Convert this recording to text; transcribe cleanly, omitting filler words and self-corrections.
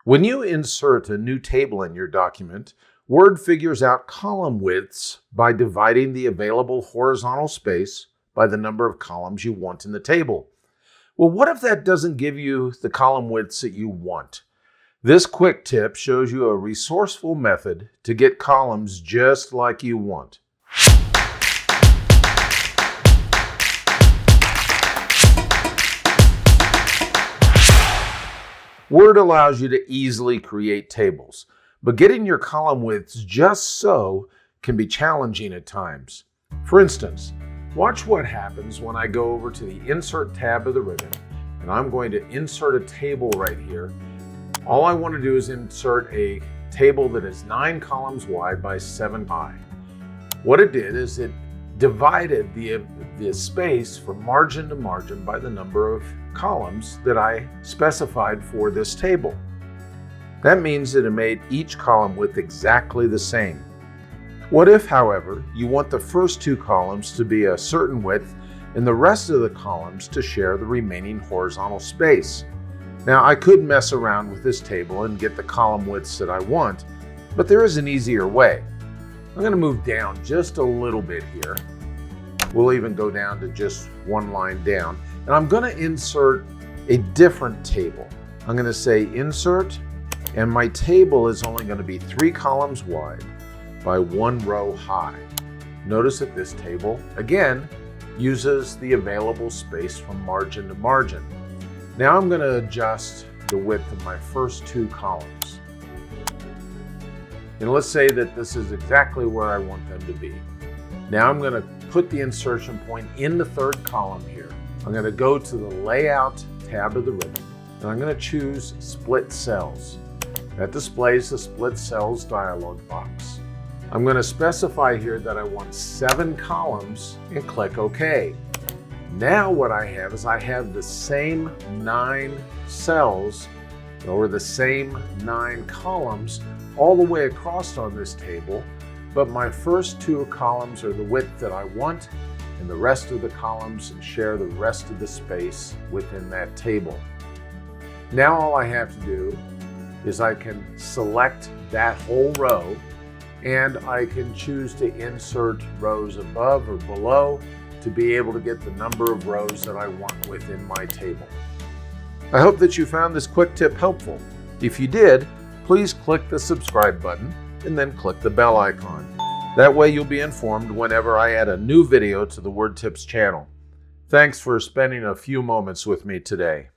When you insert a new table in your document, Word figures out column widths by dividing the available horizontal space by the number of columns you want in the table. Well, what if that doesn't give you the column widths that you want? This quick tip shows you a resourceful method to get columns just like you want. Word allows you to easily create tables, but getting your column widths just so can be challenging at times. For instance, watch what happens when I go over to the Insert tab of the ribbon, and I'm going to insert a table right here. All I want to do is insert a table that is 9 columns wide by 7 high. What it did is it divided the space from margin to margin by the number of columns that I specified for this table. That means that it made each column width exactly the same. What if, however, you want the first 2 columns to be a certain width and the rest of the columns to share the remaining horizontal space? Now, I could mess around with this table and get the column widths that I want, but there is an easier way. I'm going to move down just a little bit here. We'll even go down to just 1 line down, and I'm going to insert a different table. I'm going to say Insert, and my table is only going to be 3 columns wide by 1 row high. Notice that this table, again, uses the available space from margin to margin. Now I'm going to adjust the width of my first 2 columns. And let's say that this is exactly where I want them to be. Now I'm going to put the insertion point in the 3rd column here. I'm going to go to the Layout tab of the ribbon, and I'm going to choose Split Cells. That displays the Split Cells dialog box. I'm going to specify here that I want 7 columns and click OK. Now what I have is I have the same 9 cells or the same 9 columns all the way across on this table, but my first 2 columns are the width that I want, and the rest of the columns share the rest of the space within that table. Now all I have to do is I can select that whole row, and I can choose to insert rows above or below to be able to get the number of rows that I want within my table. I hope that you found this quick tip helpful. If you did, please click the subscribe button and then click the bell icon. That way you'll be informed whenever I add a new video to the Word Tips channel. Thanks for spending a few moments with me today.